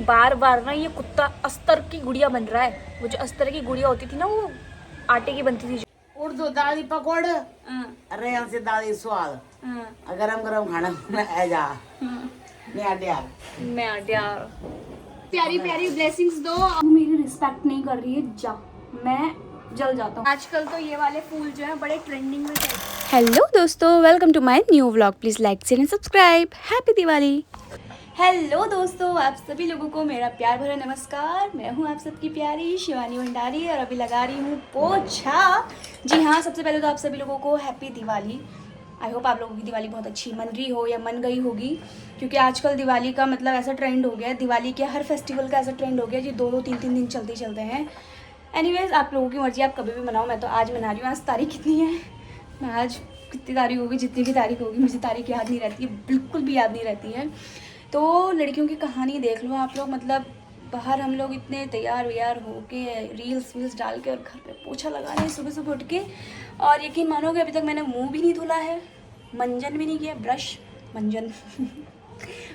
बार बार ना ये कुत्ता अस्तर की गुड़िया बन रहा है। वो जो अस्तर की गुड़िया होती थी ना, वो आटे की बनती थी। उर्दू दादी पकौड़ अरे हमसे दादी स्वाद गरम गरम खाना ऐजा मैं यार प्यारी प्यारी ब्लेसिंग्स दो। मेरी रिस्पेक्ट नहीं कर रही है, जा मैं जल जाता हूँ। आजकल तो ये वाले फूल जो है बड़े ट्रेंडिंग में चल रहे हैं। हेलो दोस्तों, welcome to my new vlog. Please like share and subscribe. Happy Diwali. Hello दोस्तों, आप सभी लोगों को मेरा प्यार भरा नमस्कार। मैं हूँ आप सबकी प्यारी शिवानी भंडारी और अभी लगा रही हूँ पोछा। जी हाँ, सबसे पहले तो आप सभी लोगों को हैप्पी दिवाली। आई होप आप लोगों की दिवाली बहुत अच्छी मन रही हो या मन गई होगी, क्योंकि आजकल दिवाली का मतलब ऐसा ट्रेंड हो गया है, दिवाली के हर फेस्टिवल का ऐसा ट्रेंड हो गया जो 2-2 3-3 दिन चलते चलते हैं। एनीवेज, आप लोगों की मर्जी, आप कभी भी मनाओ। मैं तो आज मना रही हूँ। आज तारीख कितनी है? मैं आज कितनी तारीख होगी, जितनी की तारीख होगी, मुझे तारीख याद नहीं रहती है, बिल्कुल भी याद नहीं रहती है। तो लड़कियों की कहानी देख लो आप लोग, मतलब बाहर हम लोग इतने तैयार व्यार होके रील्स वील्स डाल के और घर पे पोछा लगा रहे हैं सुबह सुबह उठ के। और यकीन मानोगे अभी तक मैंने मुंह भी नहीं धुला है, मंजन भी नहीं किया, मंजन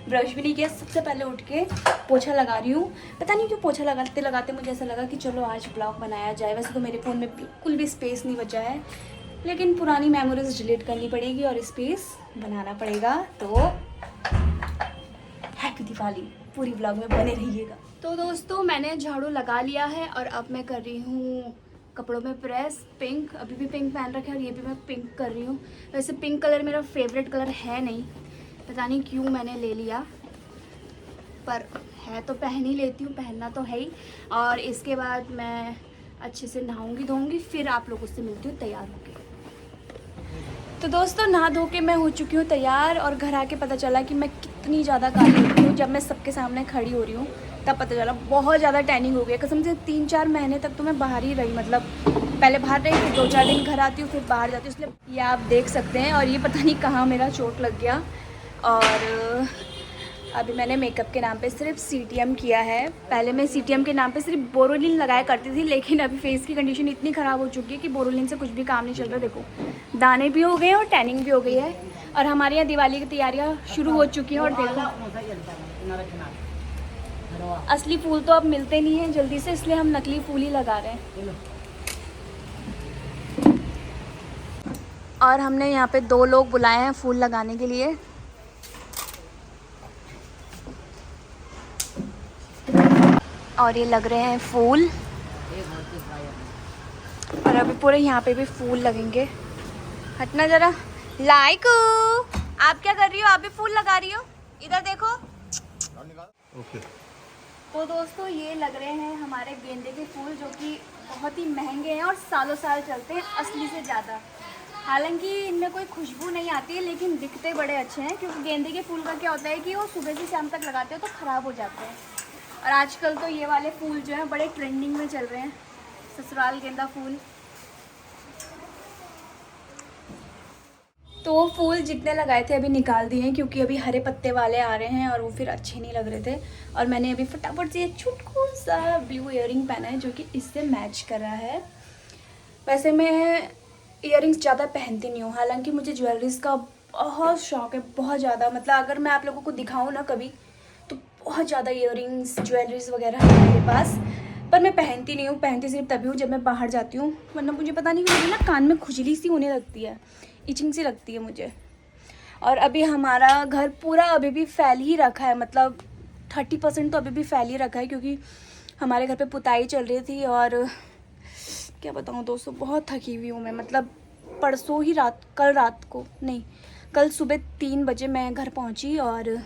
ब्रश भी नहीं किया। सबसे पहले उठ के पोछा लगा रही हूँ। पता नहीं क्यों पोछा लगाते लगाते मुझे ऐसा लगा कि चलो आज ब्लॉग बनाया जाए। वैसे तो मेरे फ़ोन में बिल्कुल भी स्पेस नहीं बचा है, लेकिन पुरानी मेमोरीज डिलीट करनी पड़ेगी और स्पेस बनाना पड़ेगा। तो हैप्पी दिवाली, पूरी व्लॉग में बने रहिएगा। तो दोस्तों, मैंने झाड़ू लगा लिया है और अब मैं कर रही हूँ कपड़ों में प्रेस। पिंक, अभी भी पिंक पहन रखा है और ये भी मैं पिंक कर रही हूँ। वैसे पिंक कलर मेरा फेवरेट कलर है नहीं, पता नहीं क्यों मैंने ले लिया, पर है तो पहन ही लेती हूँ, पहनना तो है ही। और इसके बाद मैं अच्छे से नहाऊंगी धोऊंगी, फिर आप लोगों से मिलती हूँ तैयार होके। तो दोस्तों, नहा धो के मैं हो चुकी हूँ तैयार और घर आके पता चला कि मैं कितनी ज़्यादा काली हो रही हूँ। जब मैं सबके सामने खड़ी हो रही हूँ तब पता चला बहुत ज़्यादा टैनिंग हो गई। कसम से 3-4 महीने तक तो मैं बाहर ही रही, मतलब पहले बाहर रही, फिर 2-4 दिन घर आती हूँ, फिर बाहर जाती हूँ। इसलिए ये आप देख सकते हैं। और ये पता नहीं कहाँ मेरा चोट लग गया। और अभी मैंने मेकअप के नाम पे सिर्फ CTM किया है। पहले मैं CTM के नाम पे सिर्फ बोरोलिन लगाया करती थी, लेकिन अभी फेस की कंडीशन इतनी ख़राब हो चुकी है कि बोरोलिन से कुछ भी काम नहीं चल रहा। देखो, दाने भी हो गए हैं और टैनिंग भी हो गई है। और हमारे यहाँ दिवाली की तैयारियाँ शुरू हो चुकी हैं। और देखो, असली फूल तो अब मिलते नहीं हैं जल्दी से, इसलिए हम नकली फूल ही लगा रहे हैं। और हमने यहाँ पे 2 लोग बुलाए हैं फूल लगाने के लिए। और ये लग रहे हैं फूल, और अभी पूरे यहाँ पे भी फूल लगेंगे। हटना जरा। लाइक, आप क्या कर रही हो? आप भी फूल लगा रही हो? इधर देखो। ओके। तो दोस्तों, ये लग रहे हैं हमारे गेंदे के फूल, जो कि बहुत ही महंगे हैं और सालों साल चलते हैं असली से ज़्यादा। हालांकि इनमें कोई खुशबू नहीं आती है, लेकिन दिखते बड़े अच्छे हैं। क्योंकि गेंदे के फूल का क्या होता है कि वो सुबह से शाम तक लगाते हो तो ख़राब हो जाते हैं। और आजकल तो ये वाले फूल जो हैं बड़े ट्रेंडिंग में चल रहे हैं, ससुराल गेंदा फूल। तो वो फूल जितने लगाए थे अभी निकाल दिए हैं, क्योंकि अभी हरे पत्ते वाले आ रहे हैं और वो फिर अच्छे नहीं लग रहे थे। और मैंने अभी फटाफट से एक छोटा सा ब्लू इयरिंग पहना है, जो कि इससे मैच कर रहा है। वैसे मैं इयरिंग्स ज़्यादा पहनती नहीं हूँ, हालांकि मुझे ज्वेलरीज़ का बहुत शौक़ है, बहुत ज़्यादा। मतलब अगर मैं आप लोगों को दिखाऊँ ना कभी, तो बहुत ज़्यादा इयरिंग्स ज्वेलरीज़ वगैरह है मेरे पास, पर मैं पहनती नहीं हूँ। पहनती सिर्फ तभी हूँ जब मैं बाहर जाती हूँ, वरना मुझे पता नहीं क्यों मुझे ना कान में खुजली सी होने लगती है, इचिंग सी लगती है मुझे। और अभी हमारा घर पूरा अभी भी फैल ही रखा है, मतलब 30% तो अभी भी फैल ही रखा है, क्योंकि हमारे घर पे पुताई चल रही थी। और क्या बताऊँ दोस्तों, बहुत थकी हुई हूँ मैं। मतलब परसों ही कल सुबह 3 बजे मैं घर पहुँची और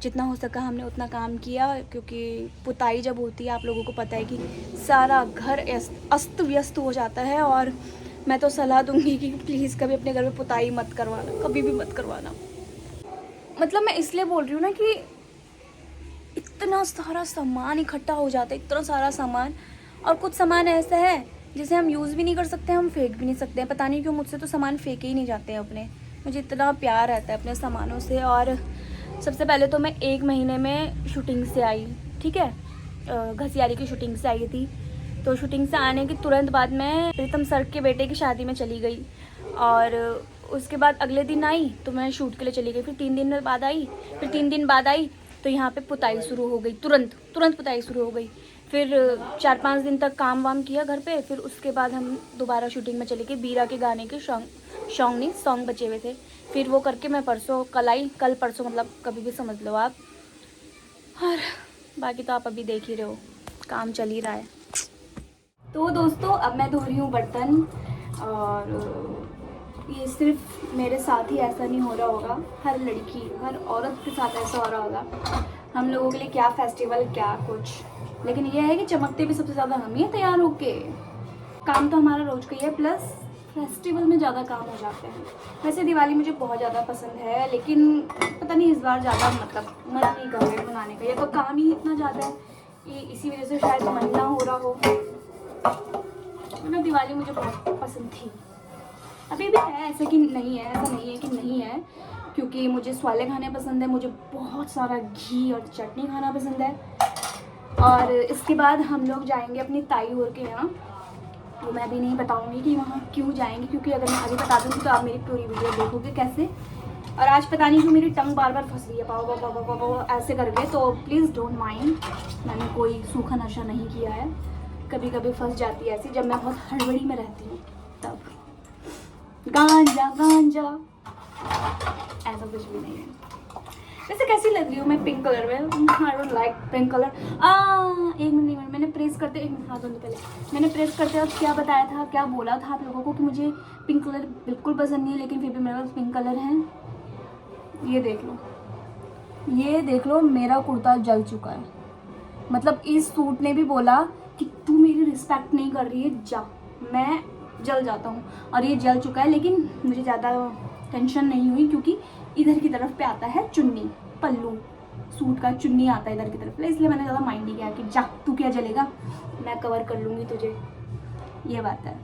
जितना हो सका हमने उतना काम किया। क्योंकि पुताई जब होती है, आप लोगों को पता है कि सारा घर अस्त व्यस्त हो जाता है। और मैं तो सलाह दूंगी कि प्लीज़ कभी अपने घर में पुताई मत करवाना, कभी भी मत करवाना। मतलब मैं इसलिए बोल रही हूँ ना कि इतना सारा सामान इकट्ठा हो जाता है, इतना सारा सामान। और कुछ सामान ऐसा है जिसे हम यूज़ भी नहीं कर सकते, हम फेंक भी नहीं सकते हैं। पता नहीं क्यों मुझसे तो सामान फेंके ही नहीं जाते हैं अपने। मुझे इतना प्यार रहता है अपने सामानों से। और सबसे पहले तो मैं 1 महीने में शूटिंग से आई, ठीक है, घसियारी की शूटिंग से आई थी। तो शूटिंग से आने के तुरंत बाद मैं प्रीतम सर के बेटे की शादी में चली गई। और उसके बाद अगले दिन आई तो मैं शूट के लिए चली गई। फिर 3 दिन बाद आई, फिर 3 दिन बाद आई, तो यहाँ पे पुताई शुरू हो गई, तुरंत पुताई शुरू हो गई। फिर 4-5 दिन तक काम वाम किया घर पे। फिर उसके बाद हम दोबारा शूटिंग में चले गए। बीरा के गाने के सॉन्ग बचे हुए थे। फिर वो करके मैं कल परसों मतलब कभी भी समझ लो आप। और बाकी तो आप अभी देख ही रहे हो, काम चल ही रहा है। तो दोस्तों अब मैं धो रही हूँ बर्तन। और ये सिर्फ मेरे साथ ही ऐसा नहीं हो रहा होगा, हर लड़की हर औरत के साथ ऐसा हो रहा होगा। हम लोगों के लिए क्या फेस्टिवल क्या कुछ, लेकिन ये है कि चमकते भी सबसे ज़्यादा हम ही हैं तैयार होके। काम तो हमारा रोज का ही है, प्लस फेस्टिवल में ज़्यादा काम हो जाते हैं। वैसे दिवाली मुझे बहुत ज़्यादा पसंद है, लेकिन पता नहीं इस बार ज़्यादा मतलब मन नहीं कर रहा है मनाने का, या तो काम ही इतना ज़्यादा है कि इसी वजह से शायद मन ना हो रहा हो। मतलब दिवाली मुझे बहुत पसंद थी, अभी भी है, ऐसा नहीं है कि नहीं है, क्योंकि मुझे स्वाले खाने पसंद है, मुझे बहुत सारा घी और चटनी खाना पसंद है। और इसके बाद हम लोग जाएंगे अपनी ताई और के यहाँ। तो मैं भी नहीं बताऊंगी कि वहाँ क्यों जाएंगे, क्योंकि अगर मैं आगे बता दूँगी तो आप मेरी पूरी वीडियो देखोगे कैसे। और आज पता नहीं क्यों मेरी टंग बार बार फंस रही है पाओ ऐसे करके, तो प्लीज़ डोंट माइंड। मैंने कोई सूखा नशा नहीं किया है, कभी कभी फंस जाती है ऐसी, जब मैं बहुत हड़बड़ी में रहती हूँ तब। गांजा ऐसा कुछ भी नहीं है। वैसे कैसी लग रही हूँ मैं पिंक कलर में? I don't like pink colour. एक मिनट मैंने प्रेस करते हाथ धोने पहले मैंने प्रेस करते वक्त क्या बताया था, क्या बोला था आप लोगों को कि मुझे पिंक कलर बिल्कुल पसंद नहीं है, लेकिन फिर भी मेरे पास पिंक कलर है। ये देख लो मेरा कुर्ता जल चुका है। मतलब इस सूट ने भी बोला कि तू मेरी रिस्पेक्ट नहीं कर रही है, जा। मैं जल जाता हूँ और ये जल चुका है, लेकिन मुझे ज़्यादा टेंशन नहीं हुई क्योंकि इधर की तरफ पे आता है चुन्नी, पल्लू सूट का चुन्नी आता है इधर की तरफ, इसलिए मैंने ज़्यादा माइंड नहीं किया कि जा तू क्या जलेगा, मैं कवर कर लूँगी तुझे। ये बात है।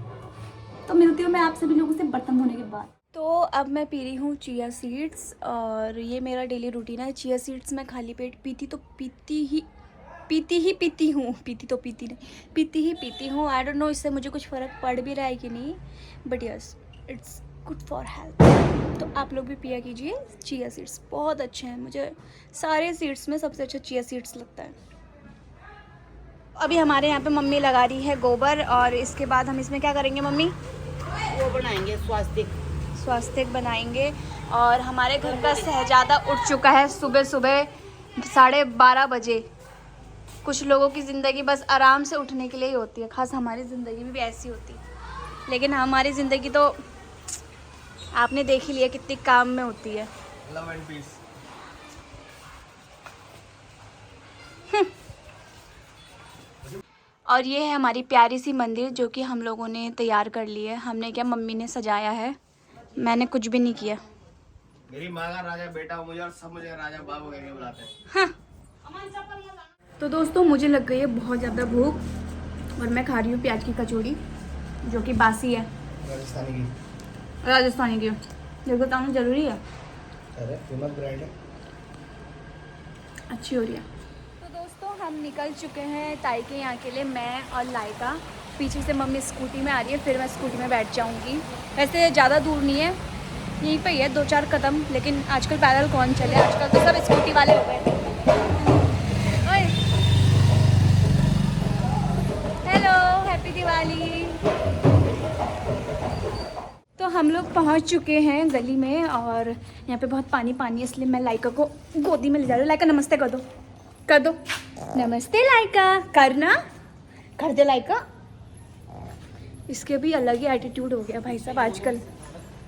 तो मिलती हूँ मैं आप सभी लोगों से बर्तन धोने के बाद। तो अब मैं पी रही हूँ चिया सीड्स, और ये मेरा डेली रूटीन है। चिया सीड्स मैं खाली पेट पीती हूँ। आई डोंट नो इससे मुझे कुछ फ़र्क पड़ भी रहा है कि नहीं, but yes it's good for health. तो आप लोग भी पिया कीजिए। चिया सीड्स बहुत अच्छे हैं, मुझे सारे सीड्स में सबसे अच्छा चिया सीड्स लगता है। अभी हमारे यहाँ पे मम्मी लगा रही है गोबर, और इसके बाद हम इसमें क्या करेंगे मम्मी? वो बनाएंगे स्वास्तिक बनाएंगे। और हमारे घर का शहजादा उठ चुका है सुबह 12:30 बजे। कुछ लोगों की ज़िंदगी बस आराम से उठने के लिए ही होती है, खास हमारी ज़िंदगी भी ऐसी होती है, लेकिन हमारी ज़िंदगी तो आपने देख ही लिया कितनी काम में होती है। Love and peace. और ये है हमारी प्यारी सी मंदिर जो कि हम लोगों ने तैयार कर ली है। हमने क्या, मम्मी ने सजाया है, मैंने कुछ भी नहीं किया। मेरी माँ का राजा बेटा हो मुझे, और सब मुझे राजा बाबू कह के बुलाते हैं। हाँ। तो दोस्तों मुझे लग गई है बहुत ज़्यादा भूख, और मैं खा रही हूँ प्याज की कचौड़ी जो कि बासी है, राजस्थानी की। ये बताना ज़रूरी है, अरे फेमस ब्रांड है, अच्छी हो रही है। तो दोस्तों हम निकल चुके हैं ताई के यहाँ के लिए, मैं और लाइका। पीछे से मम्मी स्कूटी में आ रही है, फिर मैं स्कूटी में बैठ जाऊँगी। वैसे ज़्यादा दूर नहीं है, यहीं पे ही है 2-4 कदम, लेकिन आजकल पैदल कौन चले, आजकल तो सब स्कूटी वाले हो गए। Hello, happy Diwali. तो हम लोग पहुंच चुके हैं गली में, और यहाँ पे बहुत पानी है, इसलिए मैं लाइका को गोदी में ले जा रही हूँ। लाइका नमस्ते कर दो नमस्ते लाइका, कर दे लाइका। इसके भी अलग ही एटीट्यूड हो गया भाई साहब, आजकल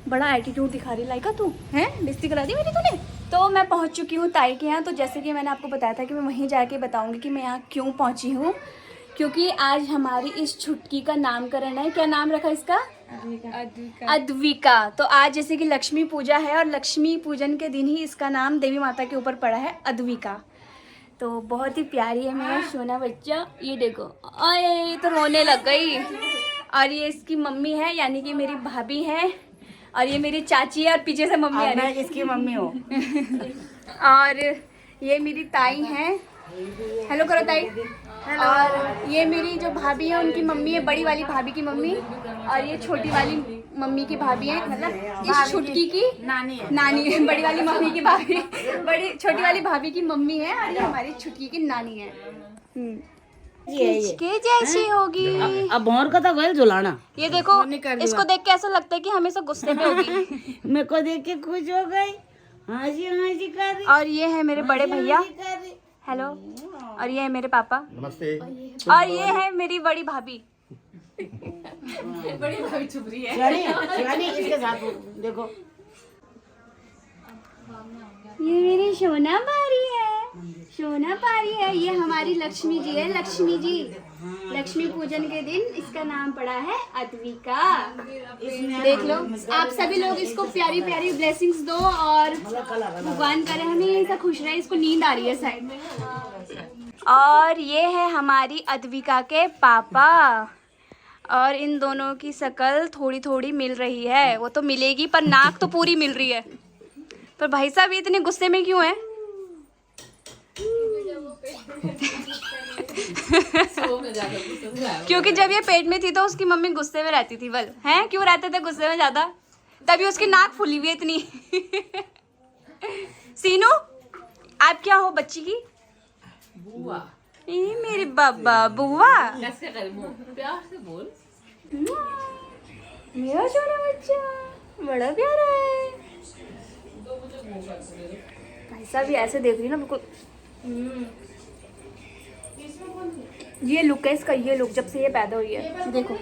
बड़ा एटीट्यूड दिखा रही लाइका, तू हैं, बेइज्जती करा दी मेरी तूने। तो मैं पहुंच चुकी हूँ ताई के यहाँ। तो जैसे कि मैंने आपको बताया था कि मैं वहीं जाके बताऊंगी कि मैं यहाँ क्यों पहुंची हूँ, क्योंकि आज हमारी इस छुटकी का नामकरण है। क्या नाम रखा इसका? अद्विका। तो आज जैसे कि लक्ष्मी पूजा है, और लक्ष्मी पूजन के दिन ही इसका नाम देवी माता के ऊपर पड़ा है, अद्विका। तो बहुत ही प्यारी है मेरा सोना बच्चा। ये देखो, अरे तो रोने लग गई। और ये इसकी मम्मी है, यानी कि मेरी भाभी है, और ये मेरी चाची है, और पीछे से मम्मी है, मैं इसकी मम्मी हूँ। और ये मेरी ताई है, हेलो करो ताई। और ये मेरी जो भाभी है उनकी मम्मी है, बड़ी वाली भाभी की मम्मी, और ये छोटी वाली मम्मी की भाभी है, मतलब इस छुटकी की नानी है। नानी है। बड़ी वाली मम्मी की भाभी, बड़ी छोटी वाली भाभी की मम्मी है और ये हमारी छुटकी की नानी है। किसके जैसी होगी। अब भौर का था गोयल झुलाना। ये देखो, इसको देख के ऐसा लगता है कि हमेशा गुस्से में होगी। मेरे को देख के खुश हो गई, हाजी हाजी कर रही। और ये है मेरे बड़े भैया, हेलो। और ये है मेरे पापा, नमस्ते। और ये है मेरी बड़ी भाभी। बड़ी भाभी चुप रही है। शिवानी इसके साथ देखो, ये मेरी सोना पारी है, सोना पारी है। ये हमारी लक्ष्मी जी है, लक्ष्मी जी। लक्ष्मी पूजन के दिन इसका नाम पड़ा है अद्विका। देख लो, आप सभी लोग इसको प्यारी प्यारी ब्लेसिंग्स दो और भगवान करे हमेशा खुश रहे। इसको नींद आ रही है साइड में। और ये है हमारी अद्विका के पापा, और इन दोनों की शक्ल थोड़ी थोड़ी मिल रही है। वो तो मिलेगी पर नाक तो पूरी मिल रही है। पर भाई साहब ये इतने गुस्से में क्यों हैं? क्योंकि जब ये पेट में थी तो उसकी मम्मी गुस्से में रहती थी। बल हैं क्यों रहते थे गुस्से में ज्यादा? तभी उसकी नाक फूली हुई है इतनी। सीनू, आप क्या हो बच्ची की? बुआ। ये मेरी बाबा बुआ। कैसे कर मुंह प्यार से बोल। मेरा छोटा बच्चा बड़ा प्यारा है। भाई साहब ये ऐसे देख रही ना बिल्कुल। ये लुक है इसका, ये लुक जब से ये पैदा हुई है। देखो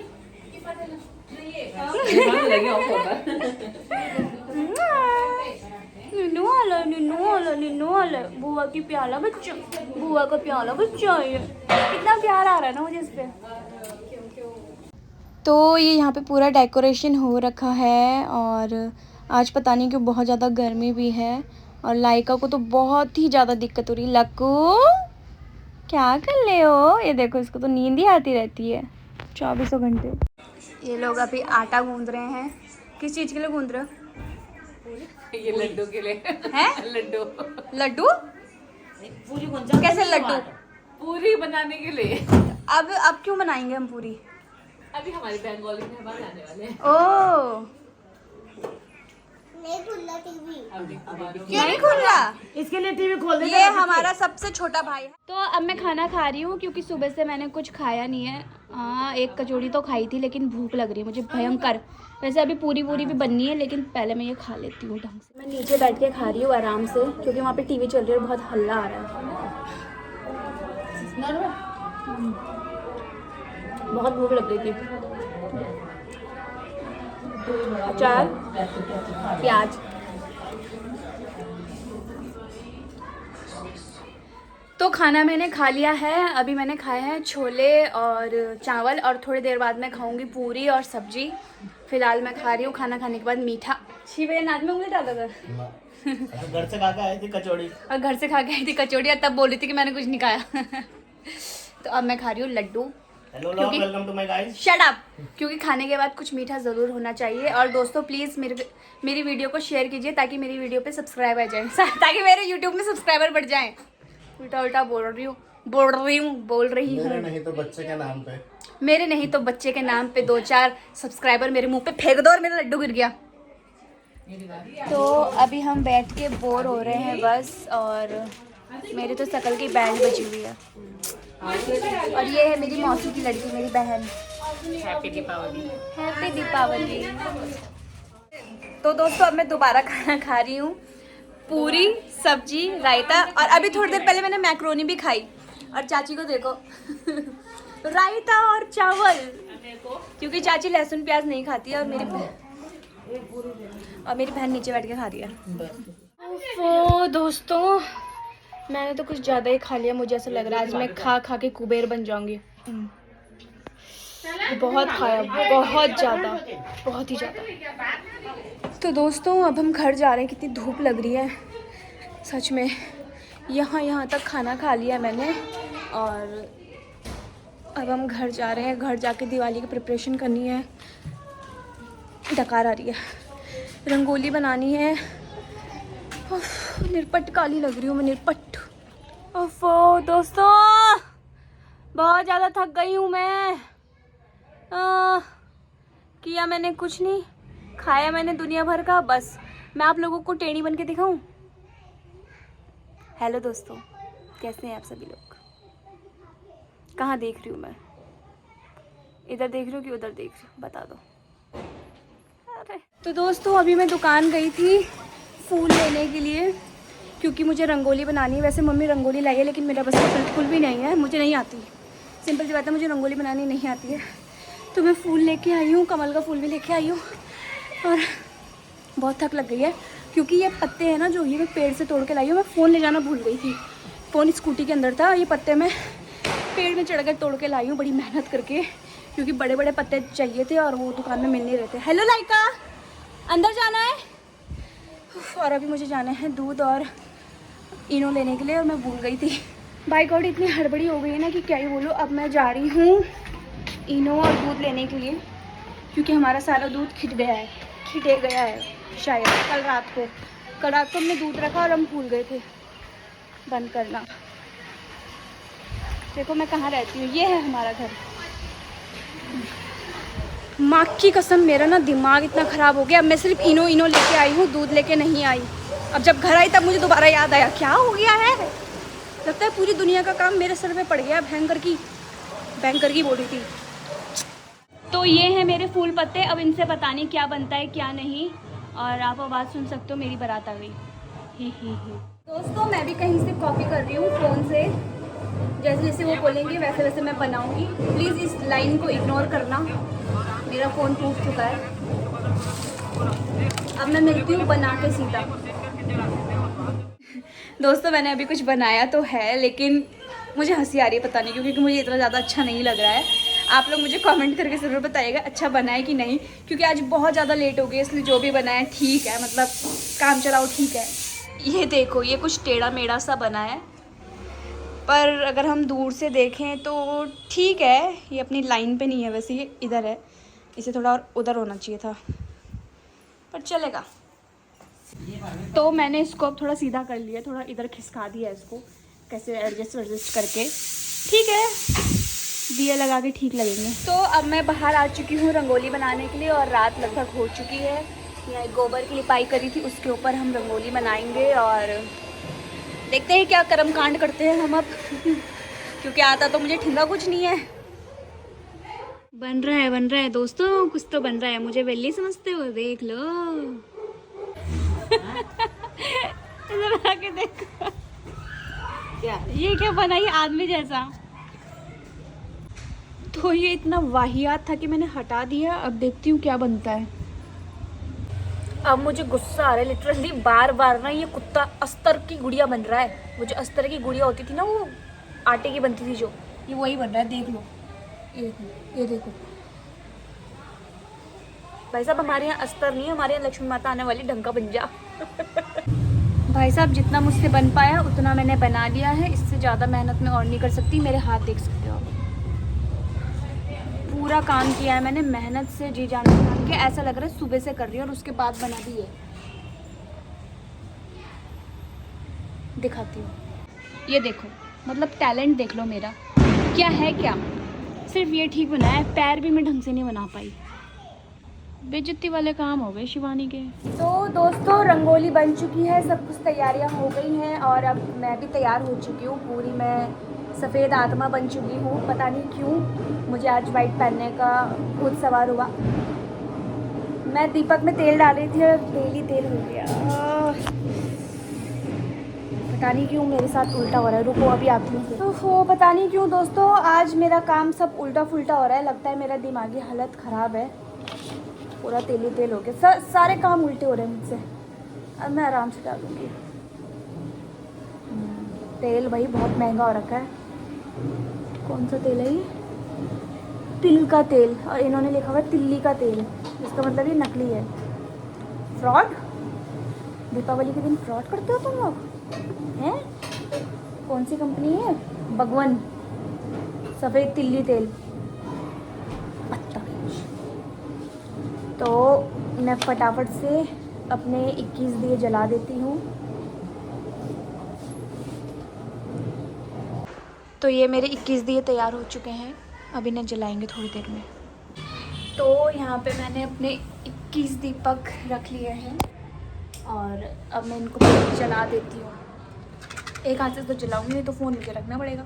निन्नू वाला बुआ की प्याला बच्चा, बुआ का प्याला बच्चा है। कितना प्यार आ रहा है ना मुझे इस पे। तो ये यहाँ पे पूरा डेकोरेशन हो रखा है और आज पता नहीं क्यों बहुत ज़्यादा गर्मी भी है और लाइका को तो बहुत ही ज़्यादा दिक्कत हो रही है। लक्कू क्या कर ले हो? ये देखो, इसको तो नींद ही आती रहती है 24 घंटे। ये लोग अभी आटा गूंद रहे हैं। किस चीज़ के लिए गूंद रहे हो? ये लड्डू के लिए हैं? लड्डू लड्डू? पूरी कौन सा? कैसे लड्डू? पूरी बनाने के लिए। अब क्यों बनाएंगे हम पूरी? अभी हमारे बंगाली मेहमान आने वाले हैं। ओह नहीं खुल रहा। इसके लिए टीवी खोल दे। ये हमारा सबसे छोटा भाई है। तो अब मैं खाना खा रही हूँ क्योंकि सुबह से मैंने कुछ खाया नहीं है। हाँ, एक कचौड़ी तो खाई थी लेकिन भूख लग रही है मुझे भयंकर। वैसे अभी पूरी भी बननी है लेकिन पहले मैं ये खा लेती हूँ ढंग से। मैं नीचे बैठ के खा रही हूँ आराम से क्योंकि वहाँ पे टीवी चल रही है और बहुत हल्ला आ रहा है। बहुत भूख लग रही थी। अचार, प्याज। तो खाना मैंने खा लिया है। अभी मैंने खाए हैं छोले और चावल और थोड़ी देर बाद मैं खाऊंगी पूरी और सब्जी। फिलहाल मैं खा रही हूँ खाना खाने के बाद मीठा। शिवे नाक में उंगली डाला था। घर से खा के आई थी कचौड़ी। और घर से खा के आई थी कचौड़ी और तब बोल रही थी कि मैंने कुछ नहीं खाया। तो अब मैं खा रही हूँ लड्डू। Hello welcome to my guys. Shut up. क्योंकि खाने के बाद कुछ मीठा ज़रूर होना चाहिए। और दोस्तों प्लीज़ मेरी वीडियो को शेयर कीजिए ताकि मेरी वीडियो पे सब्सक्राइब आ जाए, ताकि मेरे यूट्यूब में सब्सक्राइबर बढ़ जाएं। उल्टा बोल रही हूँ मेरे नहीं तो बच्चे के नाम पे। मेरे नहीं तो बच्चे के नाम पे 2-4 सब्सक्राइबर मेरे मुंह पे फेंक दो और मेरा लड्डू गिर गया। तो अभी हम बैठ के बोर हो रहे हैं बस। और मेरी तो शकल की बैंड बची हुई है। और ये है मेरी मौसी की लड़की, मेरी बहन। हैप्पी दीपावली। हैप्पी दीपावली। तो दोस्तों अब मैं दोबारा खाना खा रही हूँ। पूरी, सब्जी, रायता और अभी थोड़ी देर पहले मैंने मैक्रोनी भी खाई। और चाची को देखो रायता और चावल, क्योंकि चाची लहसुन प्याज नहीं खाती है और मेरी बहन नीचे बैठ के खा रही है। तो दोस्तों मैंने तो कुछ ज़्यादा ही खा लिया। मुझे ऐसा लग रहा है आज मैं खा के कुबेर बन जाऊंगी। बहुत खाया, बहुत ज़्यादा, बहुत ही ज़्यादा। तो दोस्तों अब हम घर जा रहे हैं। कितनी धूप लग रही है सच में। यहाँ तक खाना खा लिया मैंने और अब हम घर जा रहे हैं। घर जाके दिवाली की प्रिपरेशन करनी है। डकार आ रही है, रंगोली बनानी है। निरपट काली लग रही हूँ मैं, निरपट। ओफो दोस्तों बहुत ज़्यादा थक गई हूँ मैं। किया मैंने कुछ नहीं, खाया मैंने दुनिया भर का, बस मैं आप लोगों को टेढ़ी बन के दिखाऊं। हेलो दोस्तों, कैसे हैं आप सभी लोग? कहाँ देख रही हूँ मैं? इधर देख रही हूँ कि उधर देख रही हूँ, बता दो। अरे तो दोस्तों, अभी मैं दुकान गई थी फूल लेने के लिए, क्योंकि मुझे रंगोली बनानी है। वैसे मम्मी रंगोली लाई है, लेकिन मेरा बस बिल्कुल भी नहीं है, मुझे नहीं आती। सिंपल सी बात है, मुझे रंगोली बनानी नहीं आती है। तो मैं फूल लेके आई हूँ, कमल का फूल भी लेके आई हूँ, और बहुत थक लग गई है, क्योंकि ये पत्ते हैं ना जो ये मैं पेड़ से तोड़ के लाई हूँ। मैं फ़ोन ले जाना भूल गई थी, फ़ोन स्कूटी के अंदर था। ये पत्ते मैं पेड़ में चढ़ कर तोड़ के लाई हूँ बड़ी मेहनत करके, क्योंकि बड़े बड़े पत्ते चाहिए थे और वो दुकान में मिल नहीं रहे थे। हेलो लाइका, अंदर जाना है। और अभी मुझे जाना है दूध और इनो लेने के लिए, और मैं भूल गई थी। बाय गॉड, इतनी हड़बड़ी हो गई है ना कि क्या ही बोलूँ। अब मैं जा रही हूँ इनो और दूध लेने के लिए, क्योंकि हमारा सारा दूध खिटे गया है शायद कल रात को हमने दूध रखा और हम भूल गए थे बंद करना। देखो मैं कहाँ रहती हूँ, ये है हमारा घर। माँ की कसम, मेरा ना दिमाग इतना ख़राब हो गया। अब मैं सिर्फ इनो लेके आई हूँ, दूध लेके नहीं आई। अब जब घर आई तब मुझे दोबारा याद आया, क्या हो गया है। लगता है पूरी दुनिया का काम मेरे सर पे पड़ गया। भयंकर की बोल रही थी। तो ये है मेरे फूल पत्ते। अब इनसे पता नहीं क्या बनता है क्या नहीं, और आप आवाज़ सुन सकते हो, मेरी बारात आ गई। ही। दोस्तों, मैं भी कहीं से कॉपी कर रही हूँ फ़ोन से। जैसे जैसे वो बोलेंगे वैसे वैसे मैं बनाऊंगी। प्लीज़ इस लाइन को इग्नोर करना, मेरा फ़ोन टूट चुका है। अब मैं मिलती हूँ बना के सीधा। दोस्तों, मैंने अभी कुछ बनाया तो है, लेकिन मुझे हंसी आ रही है, पता नहीं क्यों, क्योंकि मुझे इतना ज़्यादा अच्छा नहीं लग रहा है। आप लोग मुझे कमेंट करके ज़रूर बताइएगा अच्छा बना है कि नहीं, क्योंकि आज बहुत ज़्यादा लेट हो गई, इसलिए जो भी बनाया ठीक है, मतलब काम चलाओ ठीक है। ये देखो, ये कुछ टेढ़ा मेढ़ा सा बना है, पर अगर हम दूर से देखें तो ठीक है। ये अपनी लाइन पे नहीं है, वैसे ये इधर है, इसे थोड़ा और उधर होना चाहिए था, पर चलेगा। तो मैंने इसको अब थोड़ा सीधा कर लिया, थोड़ा इधर खिसका दिया इसको, कैसे एडजस्ट करके, ठीक है, दिया लगा के ठीक लगेंगे। तो अब मैं बाहर आ चुकी हूँ रंगोली बनाने के लिए, और रात लगभग हो चुकी है। यहाँ गोबर की लिपाई करी थी, उसके ऊपर हम रंगोली बनाएंगे, और देखते हैं क्या कर्मकांड करते हैं हम अब क्योंकि आता तो मुझे ठिंगा कुछ नहीं है। बन रहा है दोस्तों, कुछ तो बन रहा है। मुझे वेली समझते हो, देख लो। इधर आके देखो, ये क्या बना, ये आदमी जैसा। तो ये इतना वाहियात था कि मैंने हटा दिया। अब देखती हूँ क्या बनता है। अब मुझे गुस्सा आ रहा है लिटरली, बार बार ना ये कुत्ता अस्तर की गुड़िया बन रहा है। वो जो अस्तर की गुड़िया होती थी ना, वो आटे की बनती थी जो, ये वही बन रहा है। देख लो, ये देखो भाई साहब, हमारे यहाँ अस्तर नहीं है, हमारे यहाँ लक्ष्मी माता आने वाली, ढंग का बन जा। भाई साहब, जितना मुझसे बन पाया उतना मैंने बना लिया है, इससे ज़्यादा मेहनत मैं और नहीं कर सकती। मेरे हाथ देख सकते हो, पूरा काम किया है मैंने मेहनत से, जी जान जान के। ऐसा लग रहा है सुबह से कर रही हूँ और उसके बाद बना दी है। दिखाती हूँ, ये देखो, मतलब टैलेंट देख लो मेरा क्या है। क्या सिर्फ ये ठीक बनाया है, पैर भी मैं ढंग से नहीं बना पाई। बेइज्जती वाले काम हो गए शिवानी के। तो दोस्तों, रंगोली बन चुकी है, सब कुछ तैयारियां हो गई हैं, और अब मैं भी तैयार हो चुकी हूँ पूरी। मैं सफ़ेद आत्मा बन चुकी हूँ। पता नहीं क्यों मुझे आज वाइट पहनने का भूत सवार हुआ। मैं दीपक में तेल डाल रही थी और तेल ही तेल हो गया। पता नहीं क्यों मेरे साथ उल्टा हो रहा है। रुको, अभी आती हूँ। तो पता नहीं क्यों दोस्तों, आज मेरा काम सब उल्टा फुल्टा हो रहा है। लगता है मेरा दिमागी हालत ख़राब है, पूरा तेल ही तेल हो गया। सारे काम उल्टे हो रहे हैं मुझसे। अब मैं आराम से डालूँगी तेल। भाई बहुत महंगा हो रखा है। कौन सा तेल है ये? तिल का तेल, और इन्होंने लिखा हुआ है तिल्ली का तेल, इसका मतलब ये नकली है। फ्रॉड, दीपावली के दिन फ्रॉड करते हो तुम लोग हैं? कौन सी कंपनी है? भगवन सफ़ेद तिल्ली तेल। तो मैं फटाफट से अपने 21 दिए जला देती हूँ। तो ये मेरे 21 दिए तैयार हो चुके हैं, अब इन्हें जलाएंगे थोड़ी देर में। तो यहाँ पे मैंने अपने 21 दीपक रख लिए हैं और अब मैं इनको जला देती हूँ। एक हाथ से तो जलाऊंगी, नहीं तो फ़ोन नीचे रखना पड़ेगा।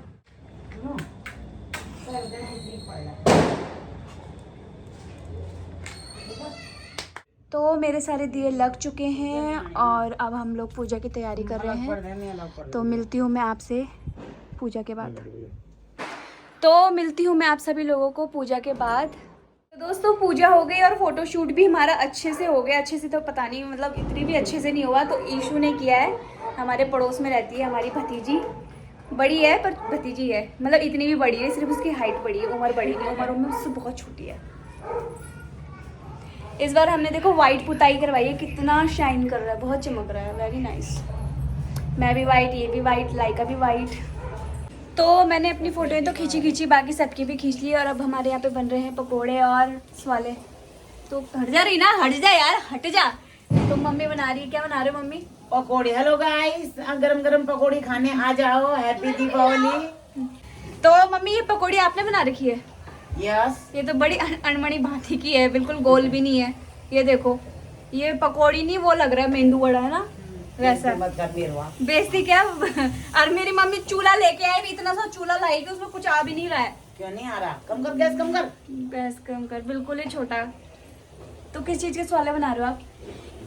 तो मेरे सारे दिए लग चुके हैं और अब हम लोग पूजा की तैयारी कर रहे हैं। तो मिलती हूँ मैं आपसे पूजा के बाद। आप सभी लोगों को पूजा के बाद। तो दोस्तों पूजा हो गई और फोटो शूट भी हमारा अच्छे से हो गया। अच्छे से तो पता नहीं, मतलब इतनी भी अच्छे से नहीं हुआ। तो ईशू ने किया है, हमारे पड़ोस में रहती है हमारी भतीजी, बड़ी है पर भतीजी है, मतलब इतनी भी बड़ी है, सिर्फ उसकी हाइट बड़ी है, उम्र बड़ी नहीं, उम्र में उससे बहुत छोटी है। इस बार हमने देखो वाइट पुताई करवाई है, कितना शाइन कर रहा है, बहुत चमक रहा है, वेरी नाइस। मैं भी वाइट, ये भी वाइट, लाइका भी वाइट। तो मैंने अपनी फ़ोटोएं तो खींची, बाकी सबकी भी खींच ली। और अब हमारे यहाँ पे बन रहे हैं पकोड़े और स्वाले। तो हट जा रही ना, हट जा यार, हट जा। तो मम्मी बना रही है, क्या बना रहे हो मम्मी? पकोड़े। हेलो गाइस, गरम गरम पकोड़े खाने आ जाओ। हैप्पी दीपावली। तो मम्मी ये पकोड़ी आपने बना रखी है? यस। ये तो बड़ी अनमणी भांति की है, बिल्कुल गोल भी नहीं है। ये देखो, ये पकोड़ी नहीं, वो लग रहा है मेंदू वड़ा, है ना वैसा। मत कर मेरवा। बेइज्जती क्या। और मेरी मम्मी चूल्हा लेके आई, इतना सा चूल्हा लाई कि उसमें कुछ आ भी नहीं रहा है। क्यों नहीं आ रहा? कम कर, गैस कम कर। गैस कम कर, बिल्कुल ही छोटा। तो किस चीज के स्वाले बना रहे हो आप?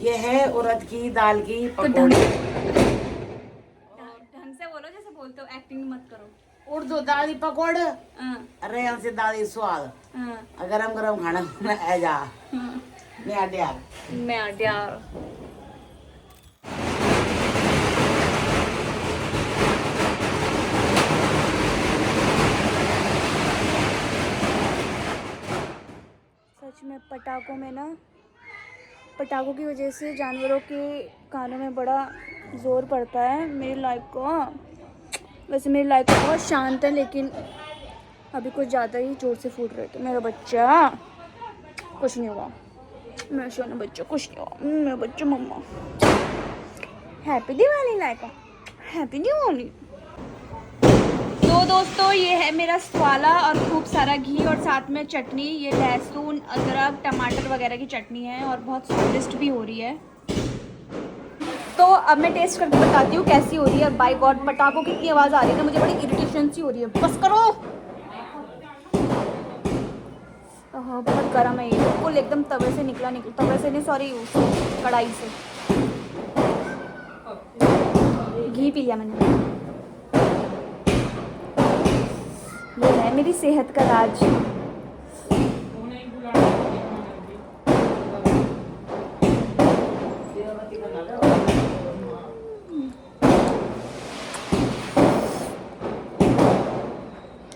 ये है उड़द की दाल की तो ढंग पकोड़े। से बोलो, जैसे बोलते हो, एक्टिंग मत करो। उड़द दाल पकोड़े। हाँ, अरे हमसे दाल स्वाद। हाँ, गरम गरम खाना आ जा। हाँ। मैं आ गया। मैं आ गया। सच में पटाखों की वजह से जानवरों के कानों में बड़ा जोर पड़ता है। मेरी लाइफ को, वैसे मेरी लाइफ बहुत शांत है, लेकिन अभी कुछ ज़्यादा ही जोर से फूट रहे थे। मेरा बच्चा, कुछ नहीं हुआ, मेरा सोना बच्चा, कुछ नहीं हुआ, मेरा बच्चा मम्मा। हैप्पी दिवाली लाइका, हैप्पी दिवाली। तो दोस्तों ये है मेरा स्वाला और खूब सारा घी और साथ में चटनी। ये लहसुन, अदरक, टमाटर वगैरह की चटनी है और बहुत स्वादिष्ट भी हो रही है। तो अब मैं टेस्ट करके बताती हूँ कैसी हो रही है। बाय गॉड, पटाखों की इतनी आवाज़ आ रही है ना, मुझे बड़ी इरिटेशन सी हो रही है। बस करो। बहुत गर्म है ये, बिल्कुल एकदम तवे से निकला, तवे से नहीं, सॉरी, कढ़ाई से। घी पी लिया मैंने। ये है मेरी सेहत का राज।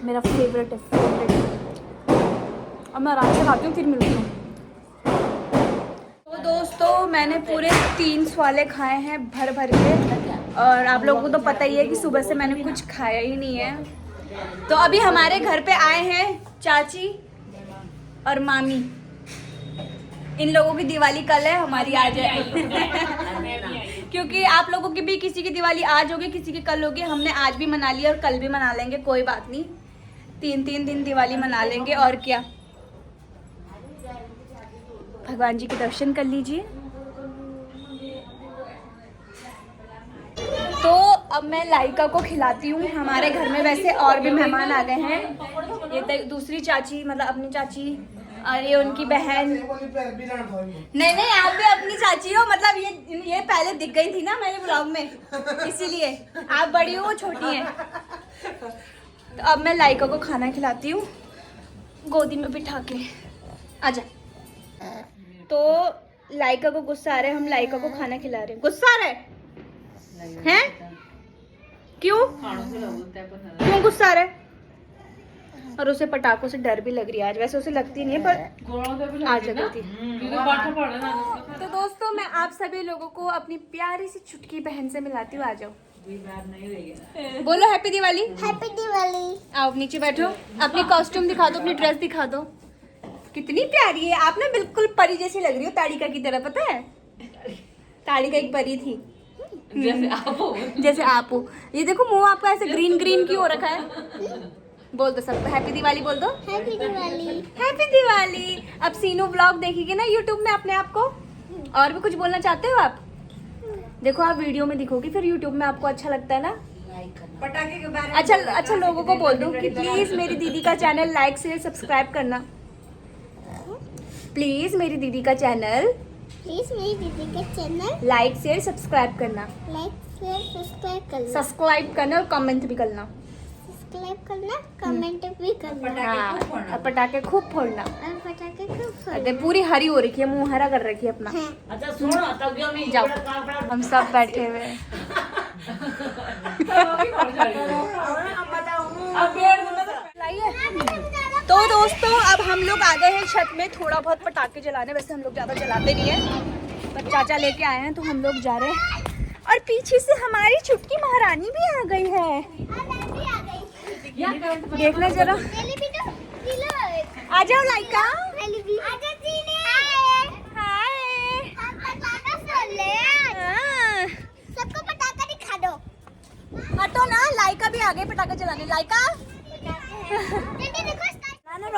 मेरा फेवरेट है, फेवरेट। अब मैं आराम से खाती हूँ, फिर मिलती हूँ। तो दोस्तों मैंने पूरे 3 स्वाले खाए हैं भर भर के। और आप लोगों को तो पता ही है कि सुबह से मैंने कुछ खाया ही नहीं है। तो अभी हमारे घर पे आए हैं चाची और मामी। इन लोगों की दिवाली कल है, हमारी आज है। क्योंकि आप लोगों की भी किसी की दिवाली आज होगी, किसी की कल होगी। हमने आज भी मना लिया और कल भी मना लेंगे, कोई बात नहीं। 3 दिन दिवाली मना लेंगे और क्या। भगवान जी के दर्शन कर लीजिए। तो अब मैं लाइका को खिलाती हूँ। हमारे घर में वैसे और भी मेहमान आ गए हैं। ये दूसरी चाची, मतलब अपनी चाची, और ये उनकी बहन। नहीं, आप भी अपनी चाची हो, मतलब ये पहले दिख गई थी ना मेरे ब्लॉग में, इसीलिए। आप बड़ी हो, वो छोटी हैं। तो अब मैं लाइका को खाना खिलाती हूँ, गोदी में बिठा के। आजा। तो लाइका को गुस्सा आ रहा है, हम लाइका को खाना खिला रहे हैं। गुस्सा आ रहा है हैं? क्यों गुस्सा आ रहा है? और उसे पटाखों से डर भी लग रही है आज। वैसे उसे लगती नहीं है, पर आज लग रही थी। तो दोस्तों मैं आप सभी लोगों को अपनी प्यारी सी छुटकी बहन से मिलाती हूँ। आ जाओ, बोलो हैप्पी दिवाली। हैप्पी दिवाली। आओ नीचे बैठो, अपनी कॉस्ट्यूम दिखा दो, अपनी ड्रेस दिखा दो। कितनी प्यारी है आप ना, बिल्कुल परी जैसी लग रही हो, ताड़िका की तरह। पता है ताड़िका एक परी थी, जैसे आप हो। ये देखो मुंह आपका ऐसे ग्रीन क्यों हो रखा है? बोल दो सबको हैप्पी दिवाली बोल दो। हैप्पी दिवाली। हैप्पी दिवाली। अब सीनू ब्लॉग देखेगी ना यूट्यूब में अपने आप को। और भी कुछ बोलना चाहते हो आप? देखो आप वीडियो में दिखोगी फिर यूट्यूब में आपको अच्छा लगता है ना। पटाखे के बारे में अच्छा लोगों को बोल दो कि प्लीज मेरी दीदी का चैनल लाइक शेयर सब्सक्राइब करना। प्लीज मेरी दीदी का चैनल प्लीज मेरी दीदी का चैनल लाइक शेयर सब्सक्राइब करना। लाइक शेयर सब्सक्राइब करना। सब्सक्राइब करना और कमेंट भी करना। सब्सक्राइब करना, कमेंट भी करना। हाँ और पटाखे खूब फोड़ना। और पटाखे खूब अरे फोड़ना। पूरी हरी हो रखी है, मुंह हरा कर रखी है अपना। हाँ। अच्छा सुनो तब जो मैं जाओ हम सब बैठे हुए हैं। तो दोस्तों अब हम लोग आ गए हैं छत में थोड़ा बहुत पटाखे जलाने। वैसे हम लोग ज़्यादा जलाते नहीं है पर चाचा लेके आए हैं तो हम लोग जा रहे हैं। और पीछे से हमारी चुटकी महारानी भी आ गई है। देखना जरा। आ जाओ लाइका। हाय। हाँ। सबको पटाखा दिखा दो। हटो ना, लाइका भी आ गई पटाखे जलाने। लाइका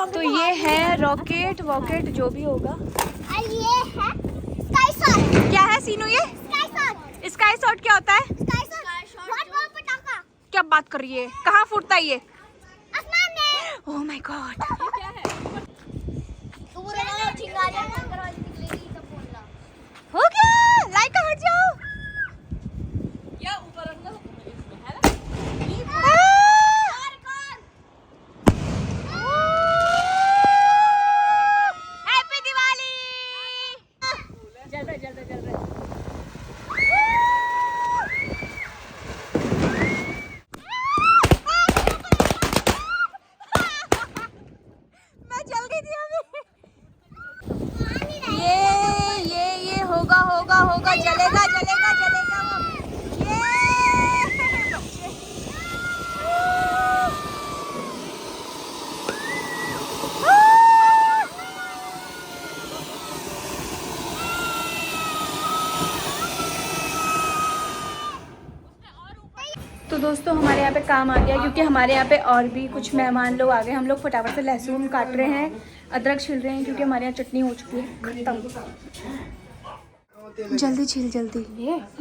तो ये है रॉकेट वॉकेट जो भी होगा। और ये है स्काई शॉट। क्या है सीनू ये? Sky shot. स्काई शॉट क्या होता है? स्काई शॉट बहुत बड़ा पटाखा क्या बात कर रही है? कहाँ फूटता है ये? आसमान में। Oh my God. हो गया। लाइका हट जाओ। हैप्पी दिवाली। जल रहा है। मैं जल गई थी अभी। ये होगा जलेगा वो। ये बच्चे। तो दोस्तों हमारे यहाँ पे काम आ गया क्योंकि हमारे यहाँ पे और भी कुछ मेहमान लोग आ गए। हम लोग फटाफट से लहसुन काट रहे हैं, अदरक छिल रहे हैं क्योंकि हमारे यहाँ चटनी हो चुकी है खत्म। जल्दी छिल जल्दी।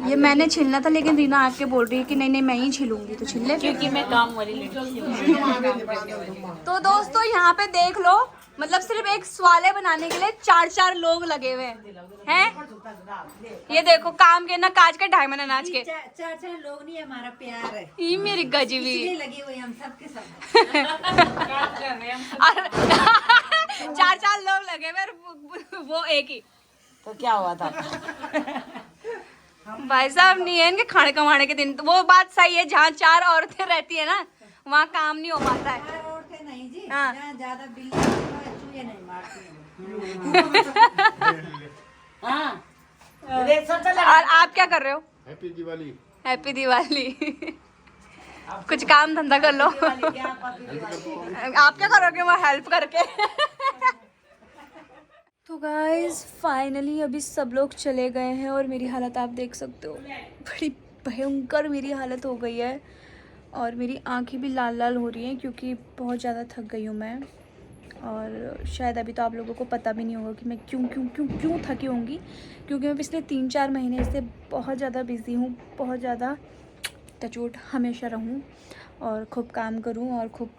ये मैंने छिलना था लेकिन रीना आके बोल रही है कि नहीं मैं ही छिलूंगी तो छिल ले। क्योंकि मैं काम वाली लड़की हूँ। तो दोस्तों यहाँ पे देख लो, मतलब सिर्फ एक स्वाले बनाने के लिए 4 लोग लगे हुए हैं। ये देखो काम के ना काज के ढाई महीने नाच के। 4 लोग नहीं, हमारा प्यार है ये मेरी गजबी लगी हुई हम सबके सब। और 4 लोग लगे हुए और वो एक ही। तो क्या हुआ था? भाई साहब नहीं है इनके खाने कमाने के दिन। तो वो बात सही है, जहाँ 4 औरतें रहती है ना वहाँ काम नहीं हो पाता है। औरतें नहीं जी, हाँ। ज्यादा बिल्ली चूहे नहीं मारती। हाँ। और आप क्या कर रहे हो? हैप्पी दिवाली। हैप्पी दिवाली। कुछ काम धंधा कर लो। आप क्या करोगे वहाँ हेल्प करके? तो गाइस फाइनली अभी सब लोग चले गए हैं और मेरी हालत आप देख सकते हो, बड़ी भयंकर मेरी हालत हो गई है। और मेरी आंखें भी लाल लाल हो रही हैं क्योंकि बहुत ज़्यादा थक गई हूँ मैं। और शायद अभी तो आप लोगों को पता भी नहीं होगा कि मैं क्यों थकी होंगी, क्योंकि मैं पिछले 3-4 महीने से बहुत ज़्यादा बिज़ी हूँ। बहुत ज़्यादा टचवुड हमेशा रहूँ और खूब काम करूँ और खूब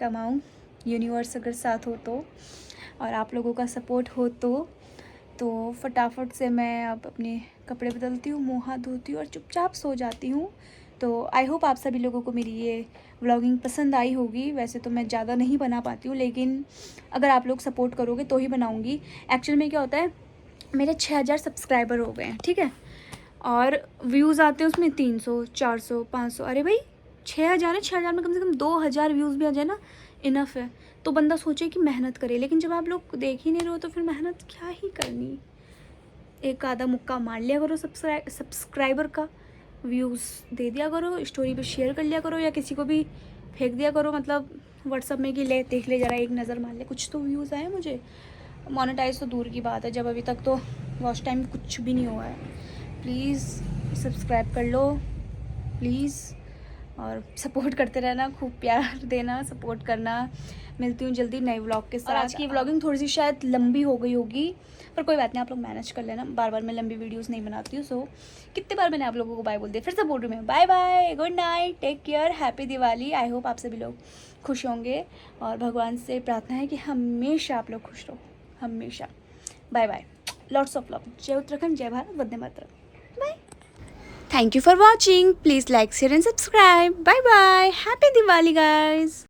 कमाऊँ। यूनिवर्स अगर साथ हो तो और आप लोगों का सपोर्ट हो तो फटाफट से मैं अब अपने कपड़े बदलती हूँ, मुँह हाथ धोती हूँ और चुपचाप सो जाती हूँ। तो आई होप आप सभी लोगों को मेरी ये व्लॉगिंग पसंद आई होगी। वैसे तो मैं ज़्यादा नहीं बना पाती हूँ लेकिन अगर आप लोग सपोर्ट करोगे तो ही बनाऊँगी। एक्चुअल में क्या होता है, मेरे 6000 सब्सक्राइबर हो गए हैं, ठीक है, और व्यूज़ आते हैं उसमें 300, 400, 500। अरे भाई 6000 है, 6000 में कम से कम 2000 व्यूज़ भी आ जाए ना इनफ है। तो बंदा सोचे कि मेहनत करे, लेकिन जब आप लोग देख ही नहीं रहे हो तो फिर मेहनत क्या ही करनी। एक आधा मुक्का मार लिया करो सब्सक्राइबर का, व्यूज़ दे दिया करो, स्टोरी पे शेयर कर लिया करो या किसी को भी फेंक दिया करो, मतलब व्हाट्सअप में कि ले देख ले ज़रा, एक नज़र मार ले, कुछ तो व्यूज़ आए मुझे। मोनेटाइज तो दूर की बात है, जब अभी तक तो वॉच टाइम कुछ भी नहीं हुआ है। प्लीज़ सब्सक्राइब कर लो प्लीज़। और सपोर्ट करते रहना, खूब प्यार देना, सपोर्ट करना। मिलती हूँ जल्दी नए व्लॉग के साथ। और आज की व्लॉगिंग थोड़ी सी शायद लंबी हो गई होगी, पर कोई बात नहीं, आप लोग मैनेज कर लेना। बार बार मैं लंबी वीडियोस नहीं बनाती हूँ। सो कितने बार मैंने आप लोगों को बाय बोल दिया, फिर से बोल रही हूँ मैं, bye bye, good night, take care, happy Diwali. I hope आप सभी लोग खुश होंगे और भगवान से प्रार्थना है कि हमेशा आप लोग खुश रहो, हमेशा। Bye bye, lots of love. जय उत्तराखंड, जय भारत, वंदे मातरम। Bye. Thank you for watching. Please like, share and subscribe. Bye bye. Happy Diwali guys.